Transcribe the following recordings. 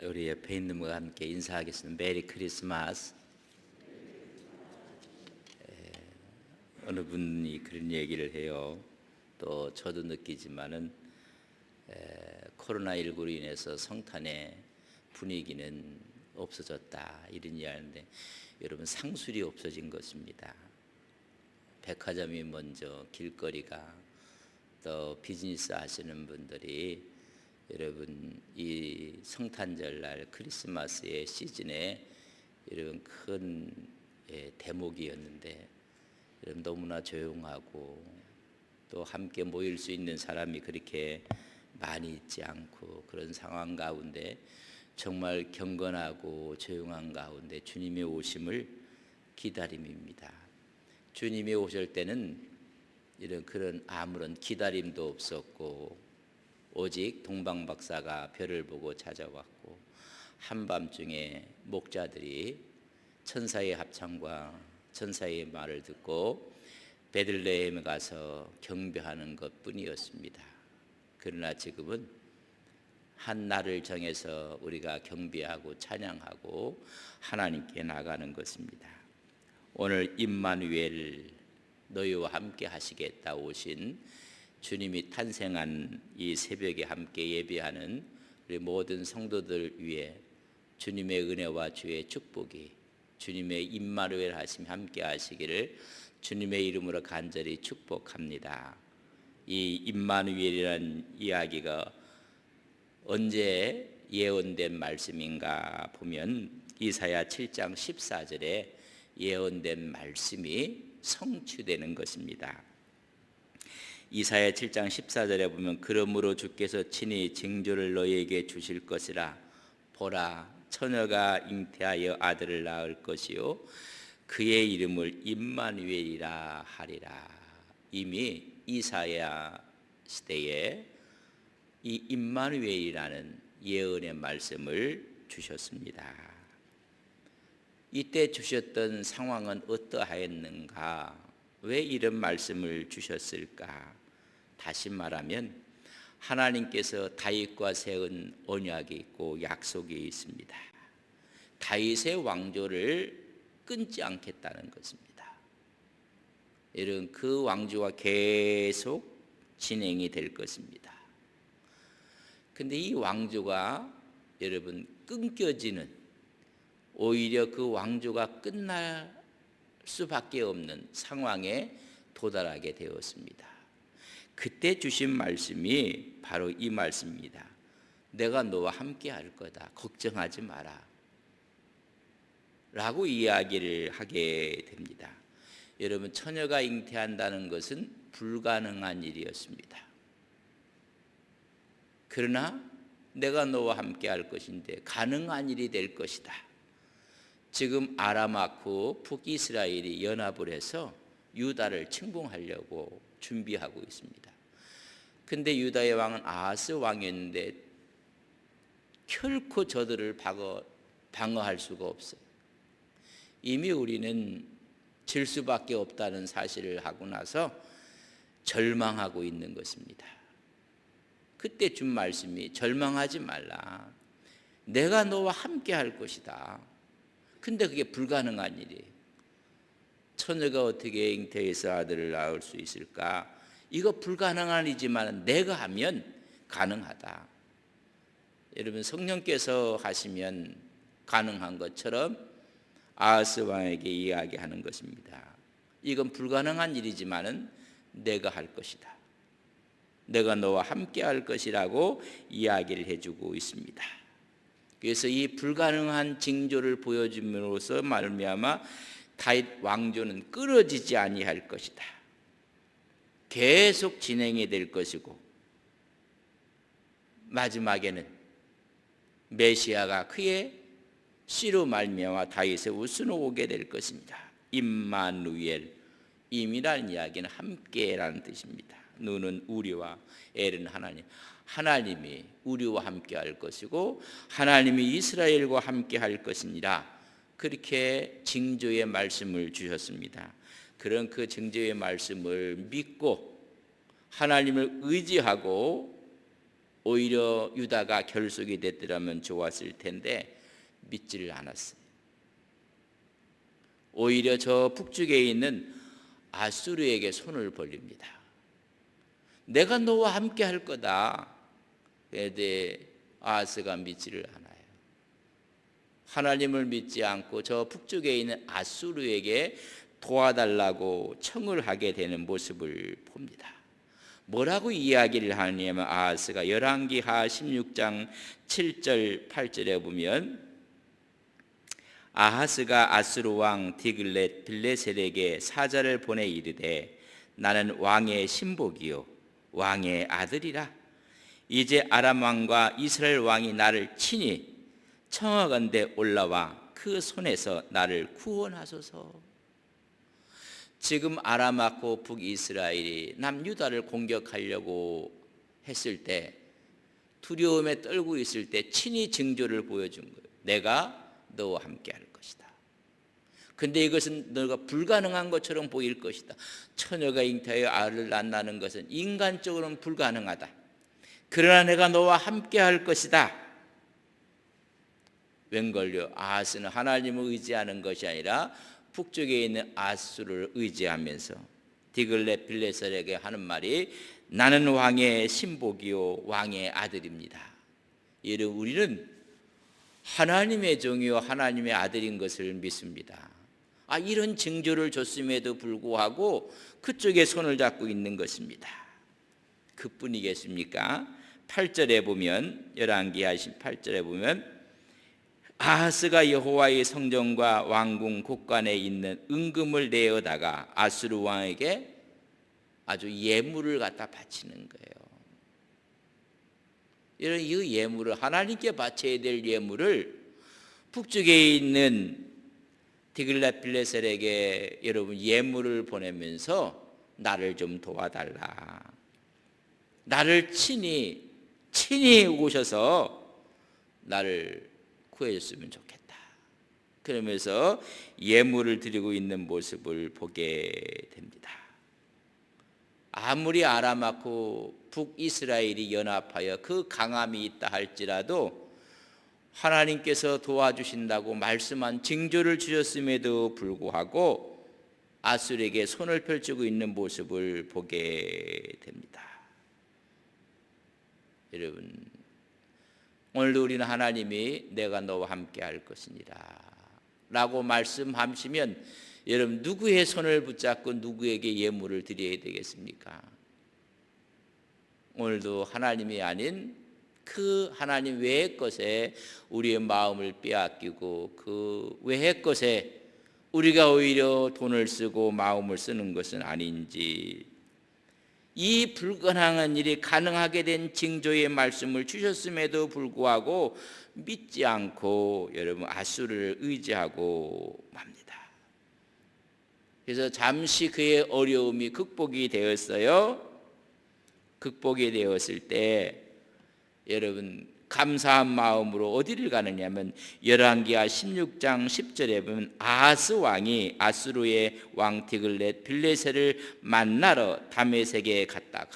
우리 옆에 있는 분과 함께 인사하겠습니다. 메리 크리스마스. 어느 분이 그런 얘기를 해요. 또 저도 느끼지만은 코로나19로 인해서 성탄의 분위기는 없어졌다 이런 이야기하는데, 여러분, 상술이 없어진 것입니다. 백화점이 먼저, 길거리가, 또 비즈니스 하시는 분들이 여러분 이 성탄절날 크리스마스의 시즌에 여러분 큰 대목이었는데, 여러분 너무나 조용하고 또 함께 모일 수 있는 사람이 그렇게 많이 있지 않고, 그런 상황 가운데 정말 경건하고 조용한 가운데 주님의 오심을 기다림입니다. 주님이 오실 때는 그런 아무런 기다림도 없었고, 오직 동방박사가 별을 보고 찾아왔고, 한밤중에 목자들이 천사의 합창과 천사의 말을 듣고 베들레헴에 가서 경배하는 것뿐이었습니다. 그러나 지금은 한 날을 정해서 우리가 경배하고 찬양하고 하나님께 나가는 것입니다. 오늘 임마누엘, 너희와 함께 하시겠다 오신 주님이 탄생한 이 새벽에 함께 예배하는 우리 모든 성도들 위해 주님의 은혜와 주의 축복이, 주님의 임마누엘 하심 함께 하시기를 주님의 이름으로 간절히 축복합니다. 이 임마누엘이라는 이야기가 언제 예언된 말씀인가 보면 이사야 7장 14절에 예언된 말씀이 성취되는 것입니다. 이사야 7장 14절에 보면, 그러므로 주께서 친히 징조를 너희에게 주실 것이라. 보라, 처녀가 잉태하여 아들을 낳을 것이요 그의 이름을 임마누엘이라 하리라. 이미 이사야 시대에 이 임마누엘이라는 예언의 말씀을 주셨습니다. 이때 주셨던 상황은 어떠하였는가? 왜 이런 말씀을 주셨을까? 다시 말하면 하나님께서 다윗과 세운 언약이 있고 약속이 있습니다. 다윗의 왕조를 끊지 않겠다는 것입니다. 이런 그 왕조가 계속 진행이 될 것입니다. 근데 이 왕조가 여러분 끊겨지는, 오히려 그 왕조가 끝날 수밖에 없는 상황에 도달하게 되었습니다. 그때 주신 말씀이 바로 이 말씀입니다. 내가 너와 함께 할 거다, 걱정하지 마라 라고 이야기를 하게 됩니다. 여러분, 처녀가 잉태한다는 것은 불가능한 일이었습니다. 그러나 내가 너와 함께 할 것인데 가능한 일이 될 것이다. 지금 아람하고 북이스라엘이 연합을 해서 유다를 침공하려고 준비하고 있습니다. 근데 유다의 왕은 아하스 왕이었는데 결코 저들을 방어할 수가 없어요. 이미 우리는 질 수밖에 없다는 사실을 하고 나서 절망하고 있는 것입니다. 그때 준 말씀이 절망하지 말라. 내가 너와 함께 할 것이다. 근데 그게 불가능한 일이에요. 처녀가 어떻게 잉태해서 아들을 낳을 수 있을까? 이거 불가능한 일이지만 내가 하면 가능하다. 여러분, 성령께서 하시면 가능한 것처럼 아하스 왕에게 이야기하는 것입니다. 이건 불가능한 일이지만 내가 할 것이다. 내가 너와 함께 할 것이라고 이야기를 해주고 있습니다. 그래서 이 불가능한 징조를 보여줌으로써 말미암아 다윗 왕조는 끊어지지 아니할 것이다. 계속 진행이 될 것이고, 마지막에는 메시아가 그의 씨로 말미암아 다윗의 우선으로 오게 될 것입니다. 임마누엘, 임이라는 이야기는 함께라는 뜻입니다. 누는 우리와 엘은 하나님, 하나님이 우리와 함께 할 것이고 하나님이 이스라엘과 함께 할 것이니라. 그렇게 징조의 말씀을 주셨습니다. 그런 그 징조의 말씀을 믿고 하나님을 의지하고 오히려 유다가 결속이 됐더라면 좋았을 텐데 믿지를 않았어요. 오히려 저 북쪽에 있는 아수르에게 손을 벌립니다. 내가 너와 함께 할 거다. 그런데 아하스가 믿지를 않아요. 하나님을 믿지 않고 저 북쪽에 있는 아수르에게 도와달라고 청을 하게 되는 모습을 봅니다. 뭐라고 이야기를 하냐면 아하스가 열왕기하 16장 7절 8절에 보면 아하스가 아수르 왕 디글렛 빌레셀에게 사자를 보내 이르되 나는 왕의 신복이요 왕의 아들이라. 이제 아람 왕과 이스라엘 왕이 나를 친히 청하건대 올라와 그 손에서 나를 구원하소서. 지금 아람하고 북이스라엘이 남유다를 공격하려고 했을 때 두려움에 떨고 있을 때 친히 징조를 보여준 거예요. 내가 너와 함께 할 것이다. 근데 이것은 너가 불가능한 것처럼 보일 것이다. 처녀가 잉태하여 아를 낳는다는 것은 인간적으로는 불가능하다. 그러나 내가 너와 함께 할 것이다. 웬걸요? 아하스는 하나님을 의지하는 것이 아니라 북쪽에 있는 아수를 의지하면서 디글렛 빌레셀에게 하는 말이 나는 왕의 신복이요 왕의 아들입니다. 여러분, 우리는 하나님의 종이요 하나님의 아들인 것을 믿습니다. 이런 징조를 줬음에도 불구하고 그쪽에 손을 잡고 있는 것입니다. 그뿐이겠습니까? 8절에 보면 열왕기하 18절에 보면 아하스가 여호와의 성전과 왕궁 곳간에 있는 은금을 내어다가 아수르 왕에게 아주 예물을 갖다 바치는 거예요. 이런 이 예물을 하나님께 바쳐야 될 예물을 북쪽에 있는 디글랏 빌레셀에게 여러분 예물을 보내면서 나를 좀 도와달라. 나를 친히 오셔서 나를 구해줬으면 좋겠다. 그러면서 예물을 드리고 있는 모습을 보게 됩니다. 아무리 아람하고 북이스라엘이 연합하여 그 강함이 있다 할지라도 하나님께서 도와주신다고 말씀한 징조를 주셨음에도 불구하고 아수르에게 손을 펼치고 있는 모습을 보게 됩니다. 여러분, 오늘도 우리는 하나님이 내가 너와 함께 할 것이니라 라고 말씀하시면 여러분 누구의 손을 붙잡고 누구에게 예물을 드려야 되겠습니까? 오늘도 하나님이 아닌 그 하나님 외의 것에 우리의 마음을 빼앗기고 그 외의 것에 우리가 오히려 돈을 쓰고 마음을 쓰는 것은 아닌지, 이 불가능한 일이 가능하게 된 징조의 말씀을 주셨음에도 불구하고 믿지 않고 여러분 아수르를 의지하고 맙니다. 그래서 잠시 그의 어려움이 극복이 되었어요. 극복이 되었을 때 여러분 감사한 마음으로 어디를 가느냐면 열왕기하 16장 10절에 보면 아하스 왕이 아수르의 왕 디글렛 빌레셀을 만나러 다메섹에 갔다가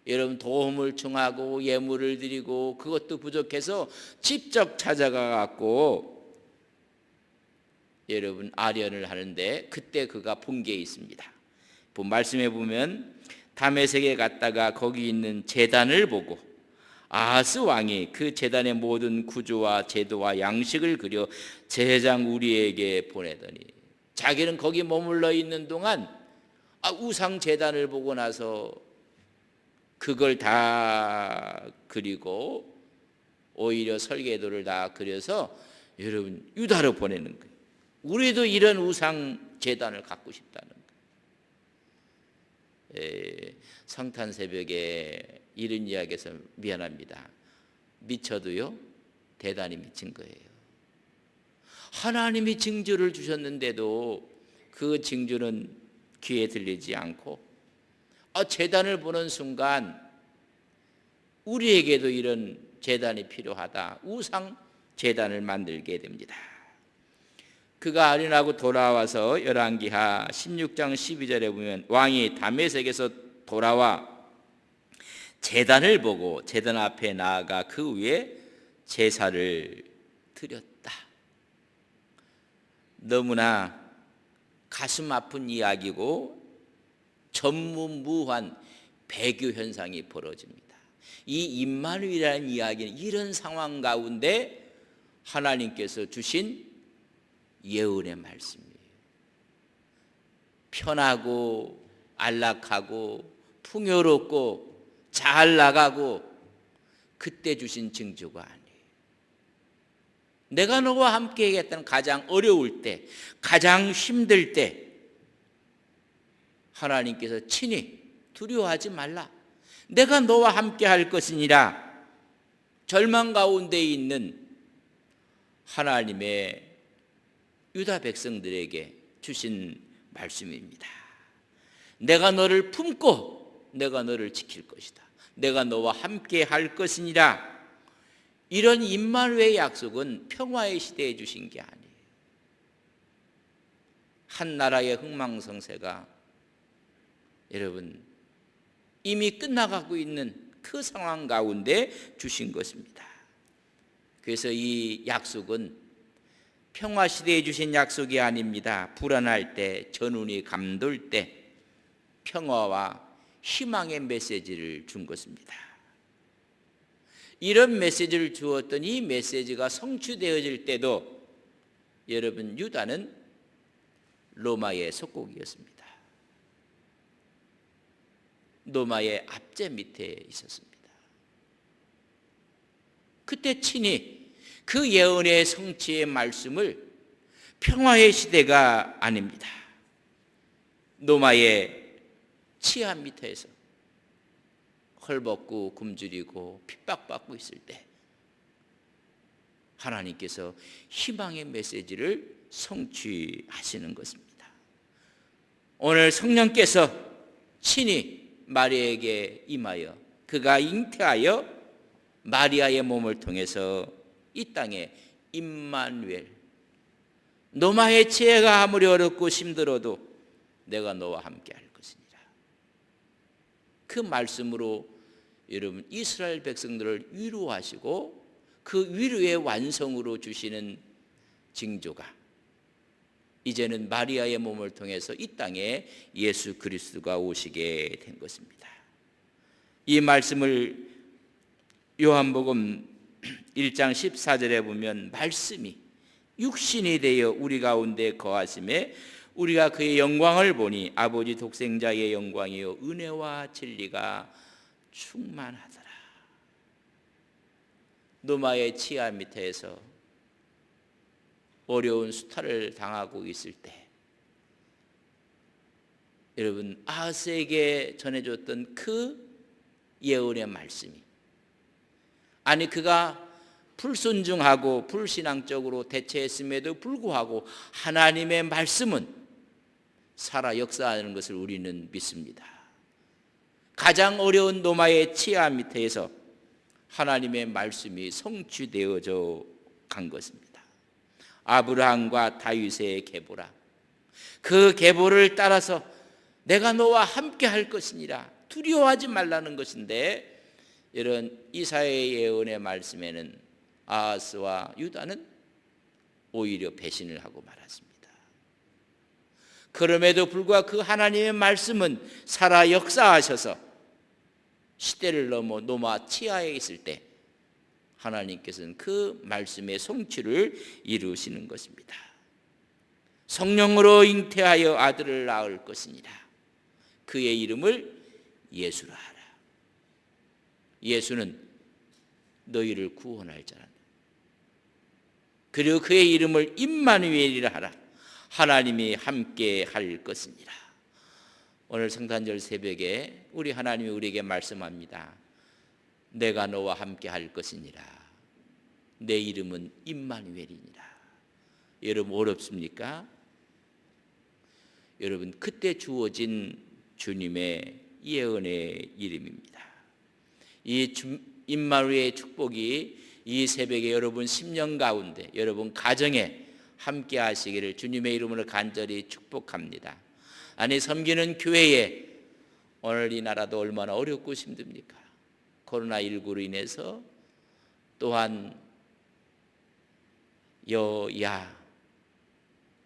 여러분 도움을 청하고 예물을 드리고 그것도 부족해서 직접 찾아가 갖고 여러분 아련을 하는데 그때 그가 본 게 있습니다. 말씀해 보면 다메섹에 갔다가 거기 있는 제단을 보고 아하스 왕이 그 제단의 모든 구조와 제도와 양식을 그려 제사장 우리에게 보내더니 자기는 거기 머물러 있는 동안 우상 제단을 보고 나서 그걸 다 그리고 오히려 설계도를 다 그려서 여러분 유다로 보내는 거예요. 우리도 이런 우상 제단을 갖고 싶다는 거예요. 성탄 새벽에 이런 이야기해서 미안합니다. 미쳐도요 대단히 미친 거예요. 하나님이 징조를 주셨는데도 그 징조는 귀에 들리지 않고 제단을 보는 순간 우리에게도 이런 제단이 필요하다. 우상 제단을 만들게 됩니다. 그가 아련하고 돌아와서 열왕기하 16장 12절에 보면 왕이 다메섹에서 돌아와 제단을 보고 제단 앞에 나아가 그 위에 제사를 드렸다. 너무나 가슴 아픈 이야기고 전무후무한 배교 현상이 벌어집니다. 이 임마누엘이라는 이야기는 이런 상황 가운데 하나님께서 주신 예언의 말씀이에요. 편하고 안락하고 풍요롭고 잘 나가고 그때 주신 징조가 아니에요. 내가 너와 함께 하겠다는 가장 어려울 때, 가장 힘들 때 하나님께서 친히 두려워하지 말라. 내가 너와 함께 할 것이니라. 절망 가운데 있는 하나님의 유다 백성들에게 주신 말씀입니다. 내가 너를 품고 내가 너를 지킬 것이다. 내가 너와 함께 할 것이니라. 이런 임마누엘의 약속은 평화의 시대에 주신 게 아니에요. 한 나라의 흥망성쇠가 여러분 이미 끝나가고 있는 그 상황 가운데 주신 것입니다. 그래서 이 약속은 평화 시대에 주신 약속이 아닙니다. 불안할 때, 전운이 감돌 때 평화와 희망의 메시지를 준 것입니다. 이런 메시지를 주었더니 이 메시지가 성취되어질 때도 여러분 유다는 로마의 속국이었습니다. 로마의 압제 밑에 있었습니다. 그때 친히 그 예언의 성취의 말씀을 평화의 시대가 아닙니다. 로마의 치하 밑에서 헐벗고 굶주리고 핍박받고 있을 때 하나님께서 희망의 메시지를 성취하시는 것입니다. 오늘 성령께서 친히 마리아에게 임하여 그가 잉태하여 마리아의 몸을 통해서 이 땅에 임마누엘, 로마의 지혜가 아무리 어렵고 힘들어도 내가 너와 함께 할 것이니라. 그 말씀으로 여러분 이스라엘 백성들을 위로하시고 그 위로의 완성으로 주시는 징조가 이제는 마리아의 몸을 통해서 이 땅에 예수 그리스도가 오시게 된 것입니다. 이 말씀을 요한복음 1장 14절에 보면 말씀이 육신이 되어 우리 가운데 거하심에 우리가 그의 영광을 보니 아버지 독생자의 영광이요 은혜와 진리가 충만하더라. 로마의 치하 밑에서 어려운 수탈을 당하고 있을 때 여러분 아하스에게 전해줬던 그 예언의 말씀이 아니 그가 불순종하고 불신앙적으로 대처했음에도 불구하고 하나님의 말씀은 살아 역사하는 것을 우리는 믿습니다. 가장 어려운 로마의 치하 밑에서 하나님의 말씀이 성취되어져 간 것입니다. 아브라함과 다윗의 계보라. 그 계보를 따라서 내가 너와 함께 할 것이니라. 두려워하지 말라는 것인데 이런 이사야의 예언의 말씀에는 아하스와 유다는 오히려 배신을 하고 말았습니다. 그럼에도 불구하고 그 하나님의 말씀은 살아 역사하셔서 시대를 넘어 로마 치하에 있을 때 하나님께서는 그 말씀의 성취를 이루시는 것입니다. 성령으로 잉태하여 아들을 낳을 것이니라. 그의 이름을 예수라 하라. 예수는 너희를 구원할 자라. 그리고 그의 이름을 임마누엘이라 하라. 하나님이 함께 할 것이니라. 오늘 성탄절 새벽에 우리 하나님이 우리에게 말씀합니다. 내가 너와 함께 할 것이니라. 내 이름은 임마누엘이니라. 여러분 어렵습니까? 여러분 그때 주어진 주님의 예언의 이름입니다. 이 임마누엘의 축복이 이 새벽에 여러분 심령 가운데 여러분 가정에 함께 하시기를 주님의 이름으로 간절히 축복합니다. 아니 섬기는 교회에 오늘 이 나라도 얼마나 어렵고 힘듭니까? 코로나19로 인해서 또한 여야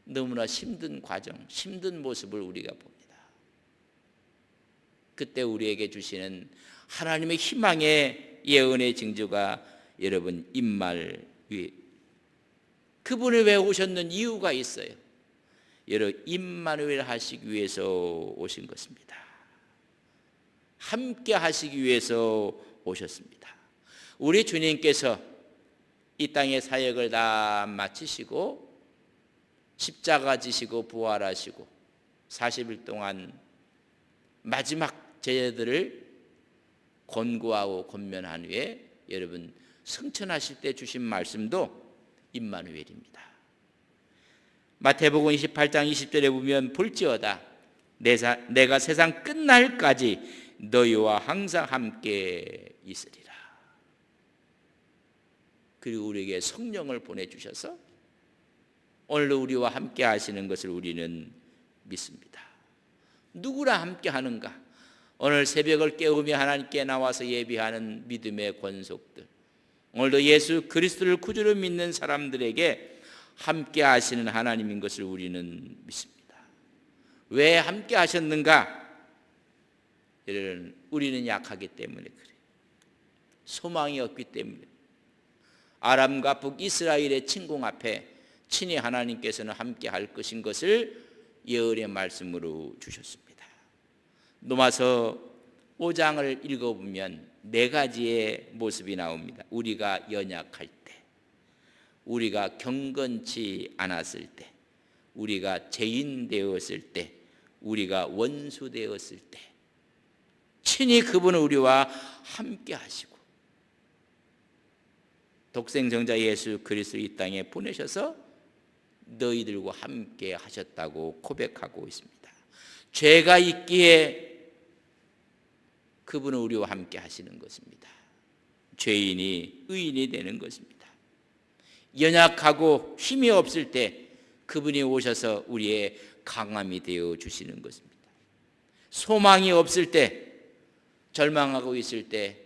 너무나 힘든 과정, 힘든 모습을 우리가 봅니다. 그때 우리에게 주시는 하나님의 희망의 예언의 징조가 여러분 임말 위에, 그분이 왜 오셨는 이유가 있어요. 여러분 임마누엘 하시기 위해서 오신 것입니다. 함께 하시기 위해서 오셨습니다. 우리 주님께서 이 땅의 사역을 다 마치시고 십자가 지시고 부활하시고 40일 동안 마지막 제자들을 권고하고 권면한 후에 여러분 승천하실 때 주신 말씀도 임마누엘입니다. 마태복음 28장 20절에 보면 볼지어다 내가 세상 끝날까지 너희와 항상 함께 있으리라. 그리고 우리에게 성령을 보내주셔서 오늘도 우리와 함께 하시는 것을 우리는 믿습니다. 누구랑 함께 하는가? 오늘 새벽을 깨우며 하나님께 나와서 예비하는 믿음의 권속들, 오늘도 예수 그리스도를 구주로 믿는 사람들에게 함께 하시는 하나님인 것을 우리는 믿습니다. 왜 함께 하셨는가? 우리는 약하기 때문에 그래요. 소망이 없기 때문에. 아람과 북이스라엘의 침공 앞에 친히 하나님께서는 함께 할 것인 것을 예언의 말씀으로 주셨습니다. 로마서 5장을 읽어보면 4가지의 모습이 나옵니다. 우리가 연약할 때, 우리가 경건치 않았을 때, 우리가 죄인 되었을 때, 우리가 원수 되었을 때 친히 그분은 우리와 함께 하시고 독생정자 예수 그리스도 이 땅에 보내셔서 너희들과 함께 하셨다고 고백하고 있습니다. 죄가 있기에 그분은 우리와 함께 하시는 것입니다. 죄인이 의인이 되는 것입니다. 연약하고 힘이 없을 때 그분이 오셔서 우리의 강함이 되어 주시는 것입니다. 소망이 없을 때, 절망하고 있을 때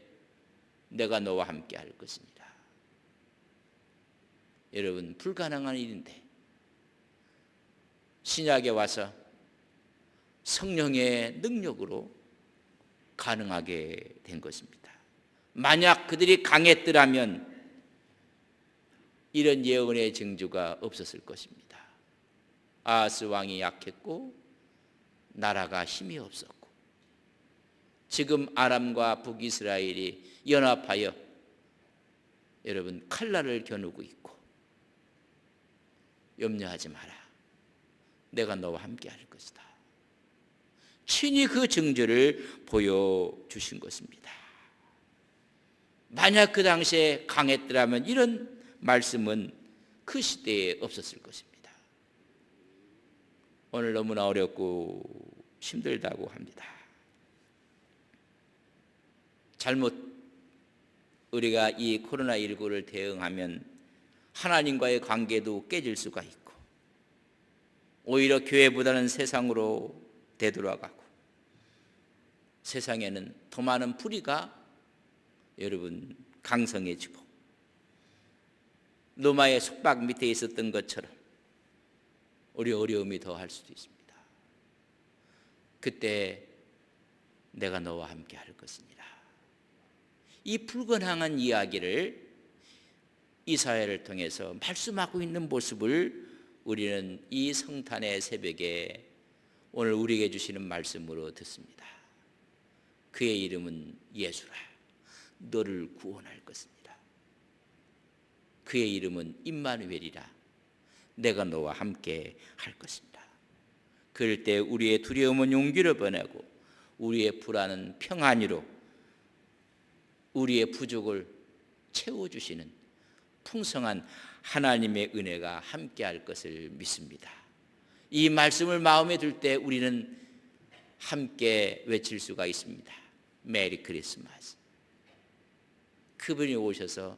내가 너와 함께 할 것입니다. 여러분 불가능한 일인데 신약에 와서 성령의 능력으로 가능하게 된 것입니다. 만약 그들이 강했더라면 이런 예언의 징조가 없었을 것입니다. 아하스 왕이 약했고 나라가 힘이 없었고 지금 아람과 북이스라엘이 연합하여 여러분 칼날을 겨누고 있고 염려하지 마라. 내가 너와 함께 할 것이다. 친히 그 증거를 보여주신 것입니다. 만약 그 당시에 강했더라면 이런 말씀은 그 시대에 없었을 것입니다. 오늘 너무나 어렵고 힘들다고 합니다. 잘못 우리가 이 코로나19를 대응하면 하나님과의 관계도 깨질 수가 있고 오히려 교회보다는 세상으로 되돌아가고 세상에는 더 많은 불의가 여러분 강성해지고 로마의 속박 밑에 있었던 것처럼 우리 어려움이 더할 수도 있습니다. 그때 내가 너와 함께 할 것이니라. 이 불가능한 이야기를 이사야를 통해서 말씀하고 있는 모습을 우리는 이 성탄의 새벽에 오늘 우리에게 주시는 말씀으로 듣습니다. 그의 이름은 예수라. 너를 구원할 것입니다. 그의 이름은 임마누엘이라. 내가 너와 함께 할 것입니다. 그럴 때 우리의 두려움은 용기로 변하고 우리의 불안은 평안으로 우리의 부족을 채워주시는 풍성한 하나님의 은혜가 함께할 것을 믿습니다. 이 말씀을 마음에 둘 때 우리는 함께 외칠 수가 있습니다. 메리 크리스마스. 그분이 오셔서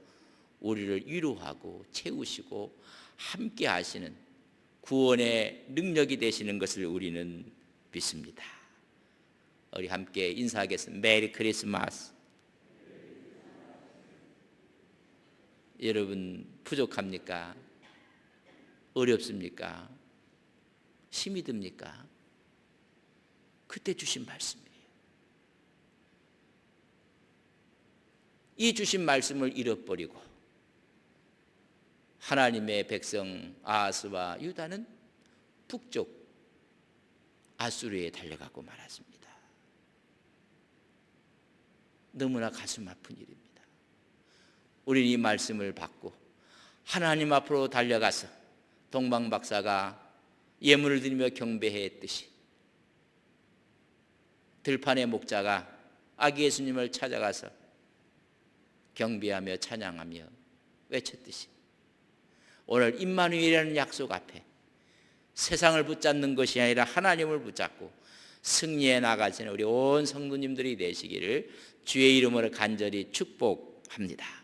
우리를 위로하고 채우시고 함께 하시는 구원의 능력이 되시는 것을 우리는 믿습니다. 우리 함께 인사하겠습니다. 메리 크리스마스. 여러분 부족합니까? 어렵습니까? 힘이 듭니까? 그때 주신 말씀이에요. 이 주신 말씀을 잃어버리고 하나님의 백성 아하스와 유다는 북쪽 아수르에 달려가고 말았습니다. 너무나 가슴 아픈 일입니다. 우리는 이 말씀을 받고 하나님 앞으로 달려가서 동방박사가 예물을 드리며 경배했듯이 들판의 목자가 아기 예수님을 찾아가서 경배하며 찬양하며 외쳤듯이 오늘 임마누엘이라는 약속 앞에 세상을 붙잡는 것이 아니라 하나님을 붙잡고 승리해 나가시는 우리 온 성도님들이 되시기를 주의 이름으로 간절히 축복합니다.